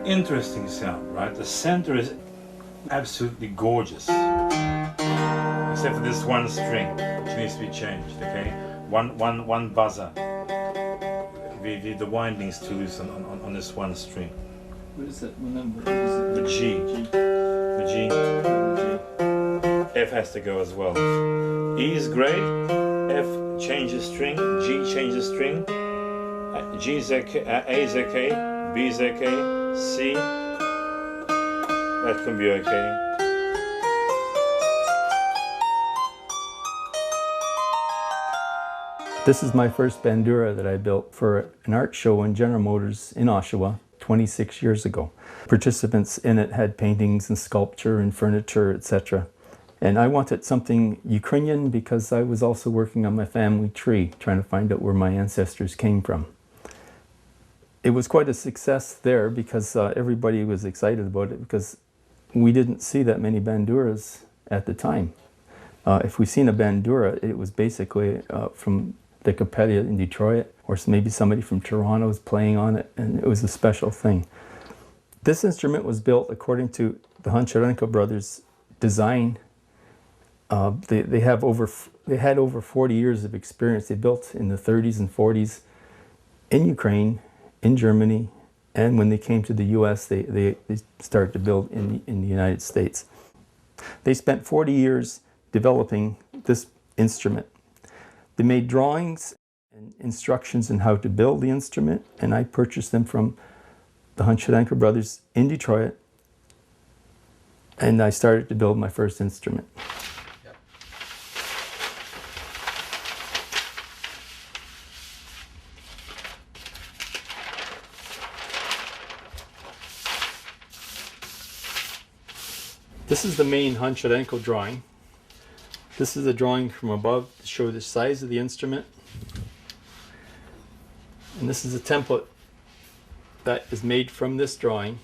interesting sound, right? The center is absolutely gorgeous, except for this one string, which needs to be changed. Okay, one buzzer. The winding's too loose on this one string. What is that? What number? Is it? The G. The G. F has to go as well. E is great. F changes string. G changes string. G is okay. A is okay. B is okay. C. That can be okay. This is my first bandura that I built for an art show in General Motors in Oshawa 26 years ago. Participants in it had paintings and sculpture and furniture, etc. And I wanted something Ukrainian because I was also working on my family tree, trying to find out where my ancestors came from. It was quite a success there because everybody was excited about it because we didn't see that many banduras at the time. If we seen a bandura, it was basically from the Capella in Detroit, or maybe somebody from Toronto was playing on it, and it was a special thing. This instrument was built according to the Honcharenko brothers' design. They had over 40 years of experience. They built in the 30s and 40s in Ukraine, in Germany, and when they came to the US, they started to build in the United States. They spent 40 years developing this instrument. They made drawings and instructions on how to build the instrument, and I purchased them from the Honcharenko brothers in Detroit, and I started to build my first instrument. This is the main Honcharenko drawing. This is a drawing from above to show the size of the instrument. And this is a template that is made from this drawing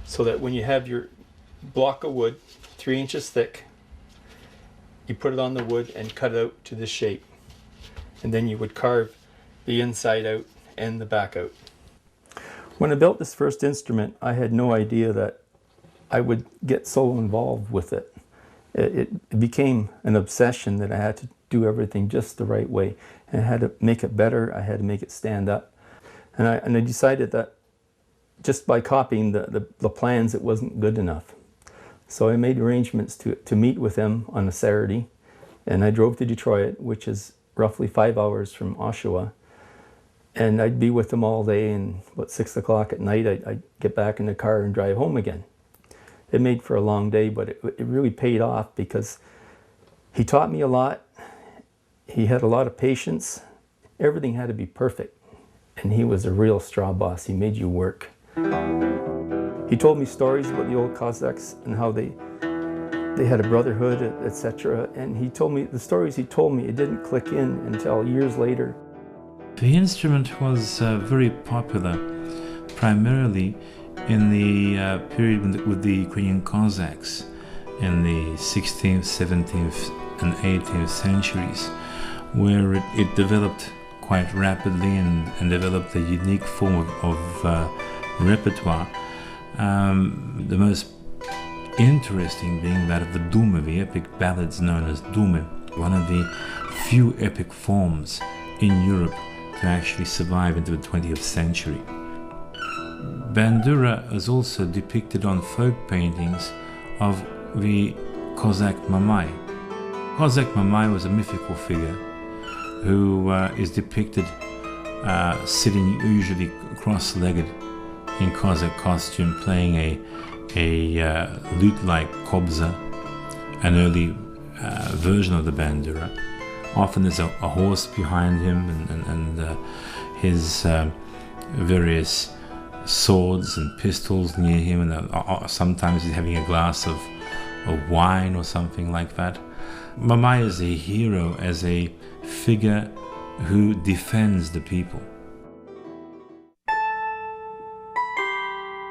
so that when you have your block of wood 3 inches thick, you put it on the wood and cut it out to this shape. And then you would carve the inside out and the back out. When I built this first instrument, I had no idea that I would get so involved with it. It became an obsession that I had to do everything just the right way. And I had to make it better, I had to make it stand up. And I decided that just by copying the plans, it wasn't good enough. So I made arrangements to meet with them on a Saturday. And I drove to Detroit, which is roughly 5 hours from Oshawa. And I'd be with them all day, and about 6 o'clock at night, I'd get back in the car and drive home again. It made for a long day, but it really paid off because he taught me a lot. He had a lot of patience. Everything had to be perfect. And he was a real straw boss. He made you work. He told me stories about the old Cossacks and how they had a brotherhood, etc. And he told me, the stories he told me, it didn't click in until years later. The instrument was very popular, primarily in the period with the Ukrainian Cossacks in the 16th, 17th and 18th centuries, where it developed quite rapidly and developed a unique form of repertoire. The most interesting being that of the Dume, the epic ballads known as Dume, one of the few epic forms in Europe to actually survive into the 20th century. Bandura is also depicted on folk paintings of the Cossack Mamai. Cossack Mamai was a mythical figure who is depicted sitting usually cross-legged in Cossack costume, playing a lute-like kobza, an early version of the bandura. Often there's a horse behind him and his various swords and pistols near him, and sometimes he's having a glass of wine or something like that. Mamai is a hero, as a figure who defends the people.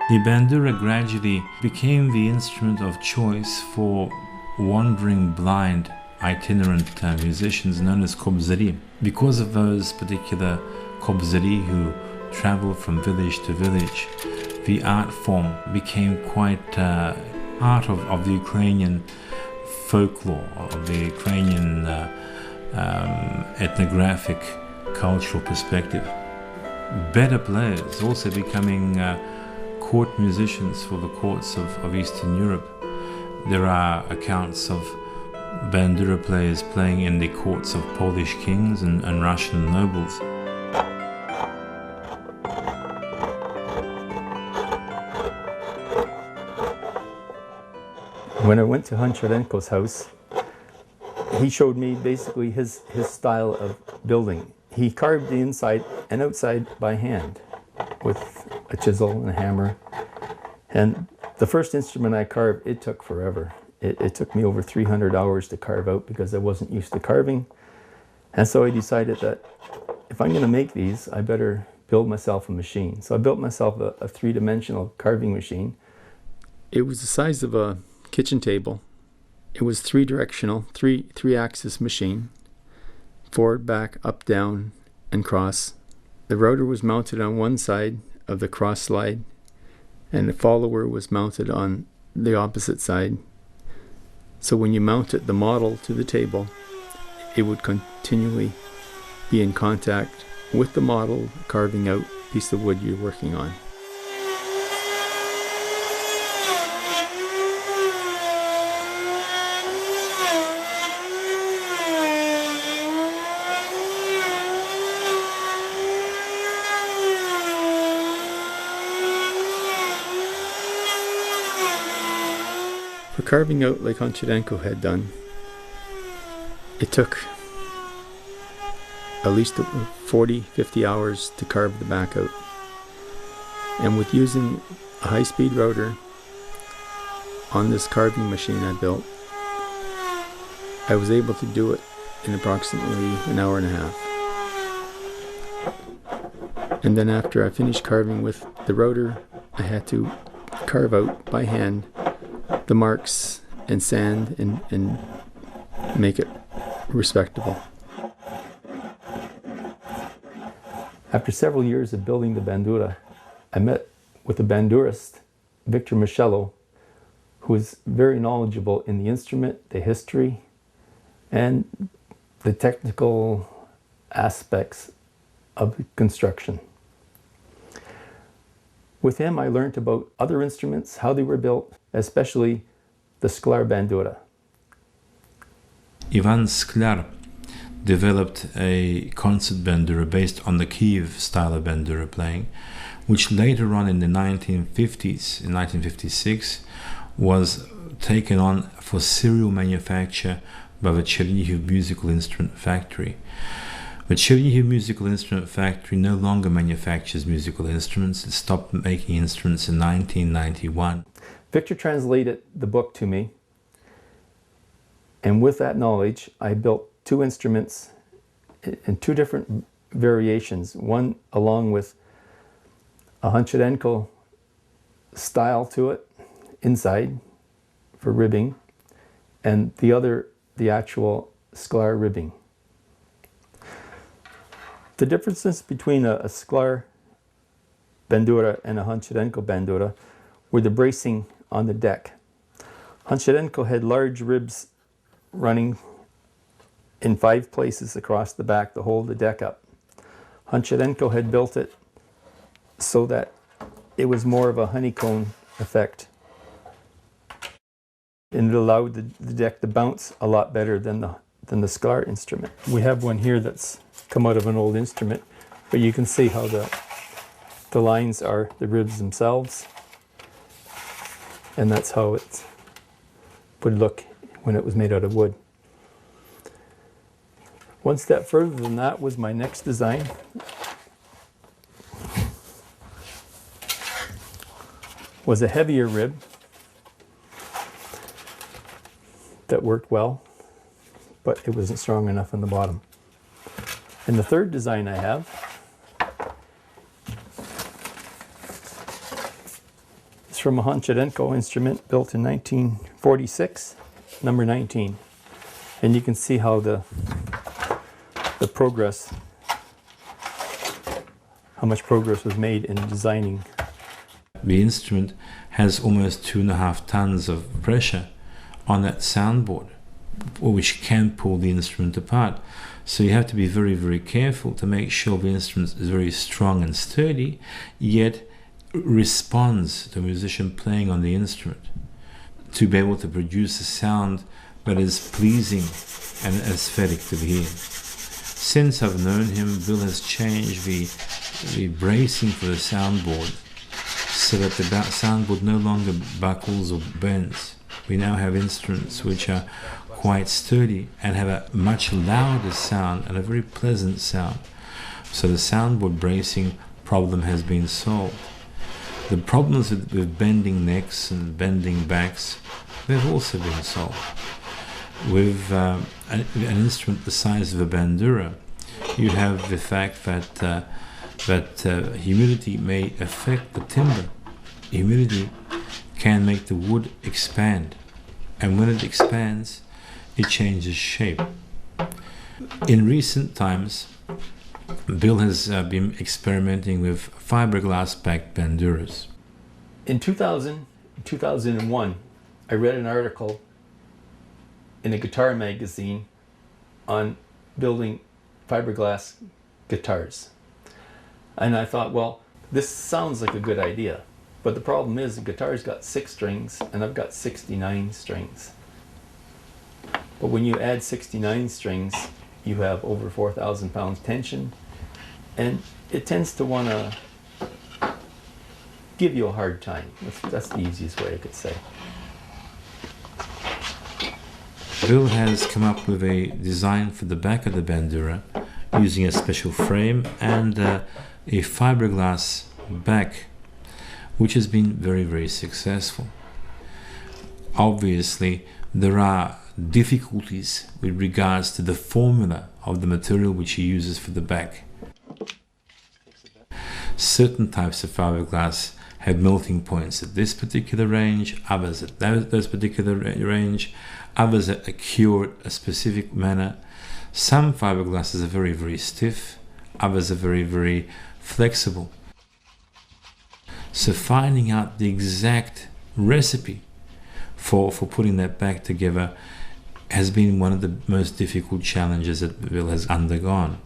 The bandura gradually became the instrument of choice for wandering blind itinerant musicians known as kobzari, because of those particular kobzari who traveled from village to village, the art form became quite part of the Ukrainian folklore, of the Ukrainian ethnographic cultural perspective. Better players also becoming court musicians for the courts of Eastern Europe. There are accounts of bandura players playing in the courts of Polish kings and Russian nobles. When I went to Honcharenko's house, he showed me basically his style of building. He carved the inside and outside by hand with a chisel and a hammer. And the first instrument I carved, it took forever. It took me over 300 hours to carve out because I wasn't used to carving. And so I decided that if I'm going to make these, I better build myself a machine. So I built myself a three-dimensional carving machine. It was the size of a kitchen table. It was three-directional, three-axis machine. Forward, back, up, down, and cross. The router was mounted on one side of the cross slide, and the follower was mounted on the opposite side. So when you mounted the model to the table, it would continually be in contact with the model, carving out a piece of wood you're working on. For carving out like Honcharenko had done, it took at least 40-50 hours to carve the back out. And with using a high-speed router on this carving machine I built, I was able to do it in approximately an hour and a half. And then after I finished carving with the router, I had to carve out by hand the marks and sand and make it respectable. After several years of building the bandura, I met with a bandurist, Victor Michello, who is very knowledgeable in the instrument, the history, and the technical aspects of construction. With him, I learned about other instruments, how they were built, especially the Sklar bandura. Ivan Sklar developed a concert bandura based on the Kiev style of bandura playing, which later on in the 1950s, in 1956, was taken on for serial manufacture by the Chernihiv Musical Instrument Factory. The Chernihiv Musical Instrument Factory no longer manufactures musical instruments. It stopped making instruments in 1991. Victor translated the book to me, and with that knowledge, I built two instruments in two different variations. One along with a Honcharenko style to it, inside, for ribbing, and the other, the actual Sklar ribbing. The differences between a Sklar bandura and a Honcharenko bandura were the bracing on the deck. Honcharenko had large ribs running in 5 places across the back to hold the deck up. Honcharenko had built it so that it was more of a honeycomb effect. And it allowed the deck to bounce a lot better than the Sklar instrument. We have one here that's come out of an old instrument, but you can see how the lines are the ribs themselves, and that's how it would look when it was made out of wood. One step further than that was my next design. Was a heavier rib that worked well, but it wasn't strong enough on the bottom. And the third design I have is from a Honcharenko instrument built in 1946, number 19. And you can see how the progress how much progress was made in designing. The instrument has almost 2.5 tons of pressure on that soundboard, which can pull the instrument apart. So you have to be very, very careful to make sure the instrument is very strong and sturdy, yet responds to a musician playing on the instrument, to be able to produce a sound that is pleasing and aesthetic to the ear. Since I've known him, Bill has changed the bracing for the soundboard so that the soundboard no longer buckles or bends. We now have instruments which are quite sturdy and have a much louder sound and a very pleasant sound. So the soundboard bracing problem has been solved. The problems with bending necks and bending backs, they've also been solved. With an instrument the size of a bandura, you have the fact that humidity may affect the timbre. Humidity can make the wood expand, and when it expands, it changes shape. In recent times, Bill has been experimenting with fiberglass backed banduras. In 2001, I read an article in a guitar magazine on building fiberglass guitars. And I thought, well, this sounds like a good idea. But the problem is the guitar's got 6 strings and I've got 69 strings. But when you add 69 strings, you have over 4,000 pounds tension, and it tends to want to give you a hard time. That's the easiest way I could say. Bill has come up with a design for the back of the bandura using a special frame and a fiberglass back, which has been very, very successful. Obviously, there are difficulties with regards to the formula of the material which he uses for the back. Certain types of fiberglass have melting points at this particular range, others at those particular range, others are cured a specific manner. Some fiberglasses are very, very stiff, others are very, very flexible. So finding out the exact recipe for putting that back together has been one of the most difficult challenges that Bill has undergone.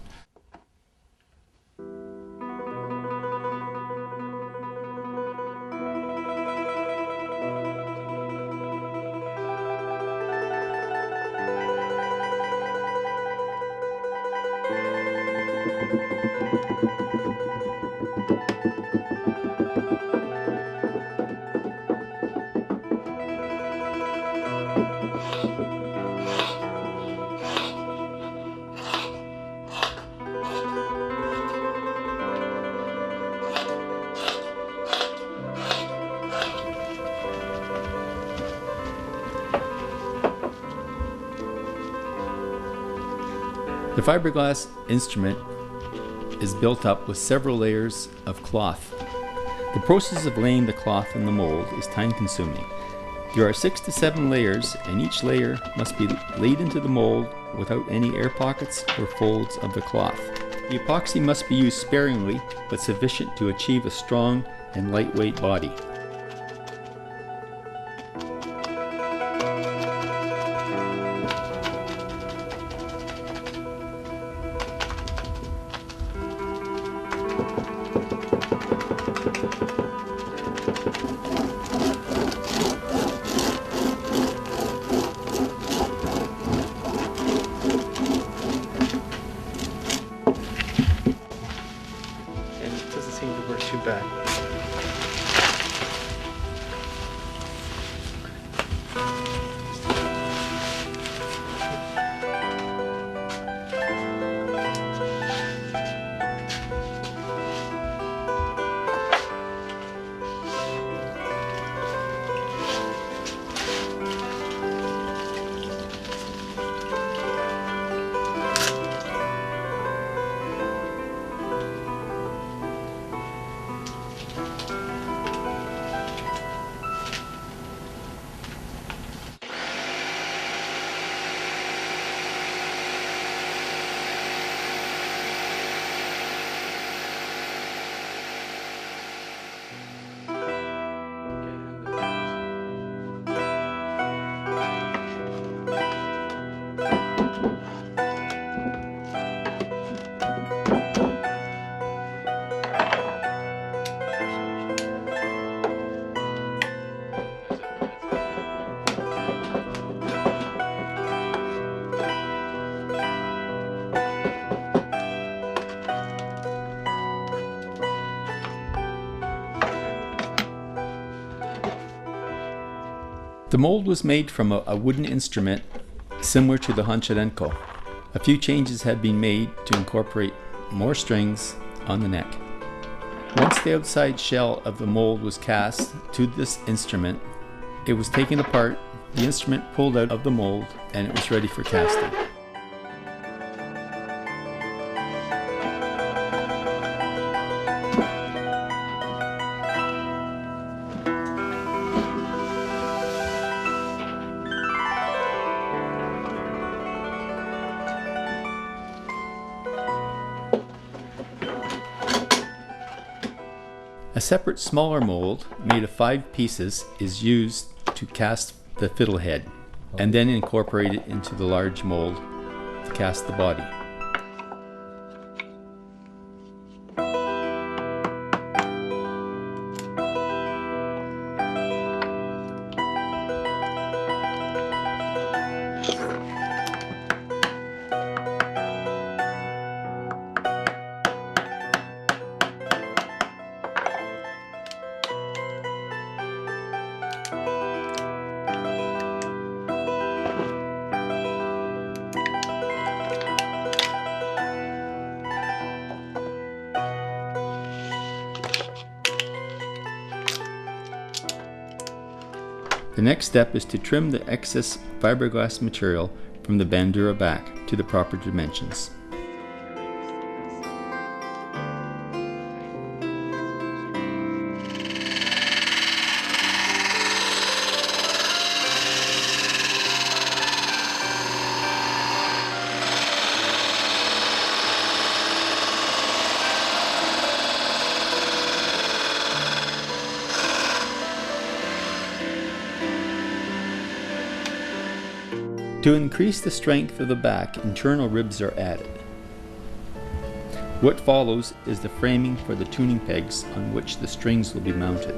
The fiberglass instrument is built up with several layers of cloth. The process of laying the cloth in the mold is time consuming. There are 6 to 7 layers, and each layer must be laid into the mold without any air pockets or folds of the cloth. The epoxy must be used sparingly but sufficient to achieve a strong and lightweight body. Too bad. The mold was made from a wooden instrument similar to the hancharenko. A few changes had been made to incorporate more strings on the neck. Once the outside shell of the mold was cast to this instrument, it was taken apart, the instrument pulled out of the mold, and it was ready for casting. A separate smaller mold made of 5 pieces is used to cast the fiddlehead and then incorporate it into the large mold to cast the body. The next step is to trim the excess fiberglass material from the bandura back to the proper dimensions. To increase the strength of the back, internal ribs are added. What follows is the framing for the tuning pegs on which the strings will be mounted.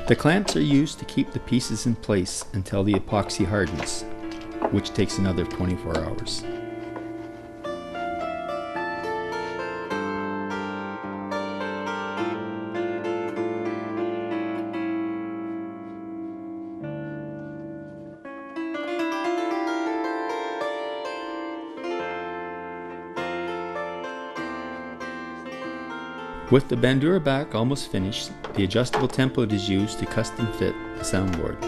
The clamps are used to keep the pieces in place until the epoxy hardens, which takes another 24 hours. With the bandura back almost finished, the adjustable template is used to custom fit the soundboard.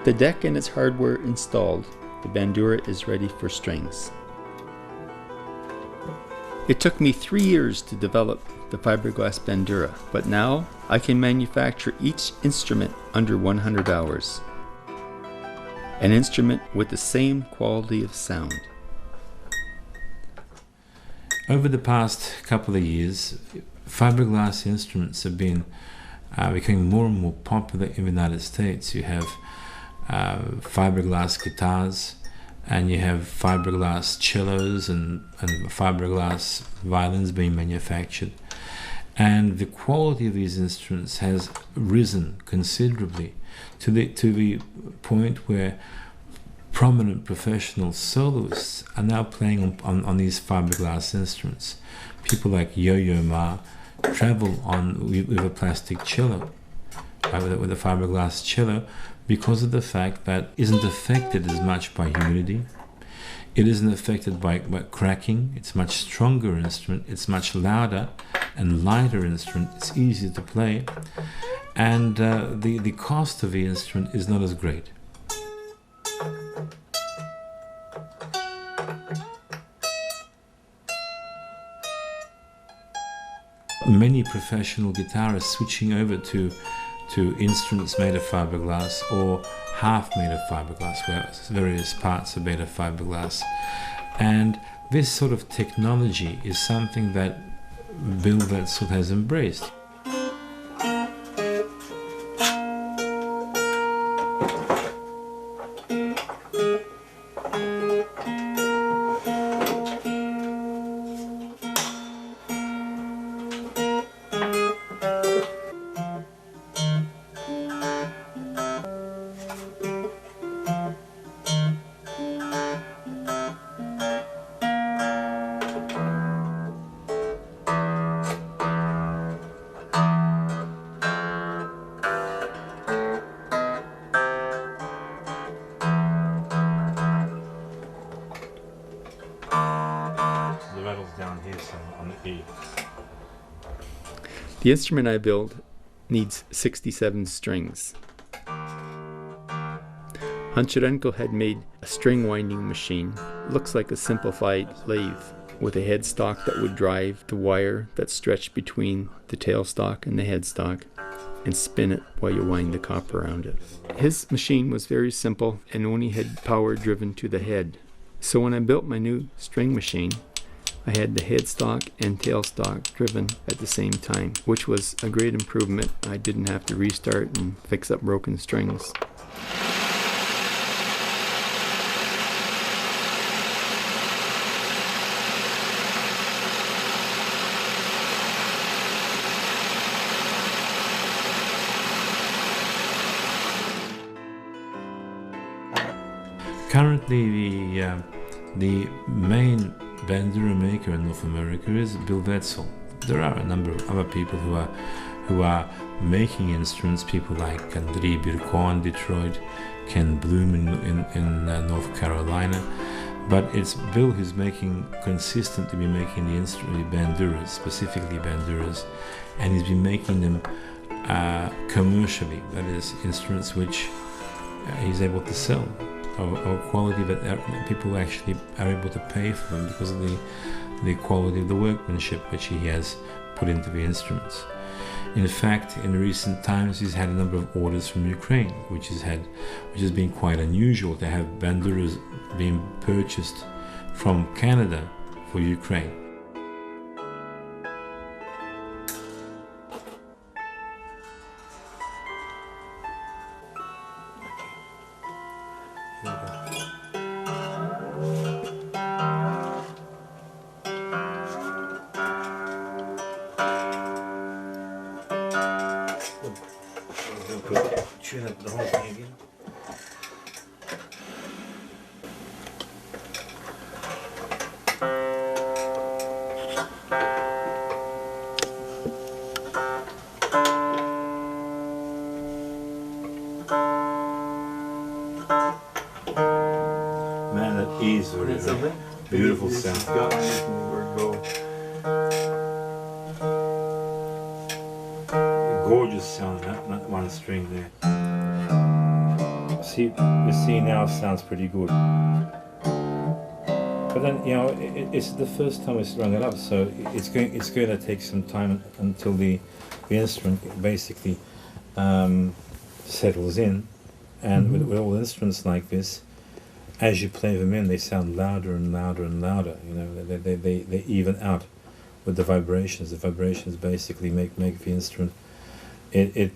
The deck and its hardware installed, the bandura is ready for strings. It took me 3 years to develop the fiberglass bandura, but now I can manufacture each instrument under 100 hours. An instrument with the same quality of sound. Over the past couple of years, fiberglass instruments have been becoming more and more popular in the United States. You have fiberglass guitars, and you have fiberglass cellos and fiberglass violins being manufactured. And the quality of these instruments has risen considerably to the point where prominent professional soloists are now playing on these fiberglass instruments. People like Yo-Yo Ma travel with a plastic cello, with a fiberglass cello, because of the fact that it isn't affected as much by humidity. It isn't affected by cracking. It's a much stronger instrument. It's much louder and lighter instrument. It's easier to play, and the cost of the instrument is not as great. Many professional guitarists switching over to instruments made of fiberglass or half made of fiberglass, where various parts are made of fiberglass. And this sort of technology is something that Bill Vetzal has embraced. Down here, so on the E. The instrument I build needs 67 strings. Huncharenko had made a string winding machine. It looks like a simplified lathe with a headstock that would drive the wire that stretched between the tailstock and the headstock and spin it while you wind the copper around it. His machine was very simple and only had power driven to the head. So when I built my new string machine, I had the headstock and tailstock driven at the same time, which was a great improvement. I didn't have to restart and fix up broken strings. Currently, the main banduramaker in North America is Bill Vetzal. There are a number of other people who are making instruments. People like Andriy Birko in Detroit, Ken Bloom in North Carolina. But it's Bill who's consistently making the instrument, banduras, specifically banduras, and he's been making them commercially. That is, instruments which he's able to sell. Of quality that people actually are able to pay for them because of the quality of the workmanship which he has put into the instruments. In fact, in recent times he's had a number of orders from Ukraine, which has been quite unusual to have banduras being purchased from Canada for Ukraine. Tune up the whole thing again. Man, that is really beautiful sound. Gorgeous sound, that one string there. See, the C now sounds pretty good. But then, you know, it's the first time we strung it up, so it's going to take some time until the instrument basically settles in. And with all instruments like this, as you play them in, they sound louder and louder and louder. You know, they even out with the vibrations. The vibrations basically make the instrument it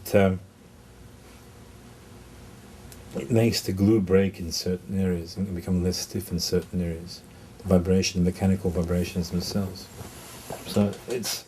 makes the glue break in certain areas and become less stiff in certain areas. The vibration, the mechanical vibrations themselves. So it's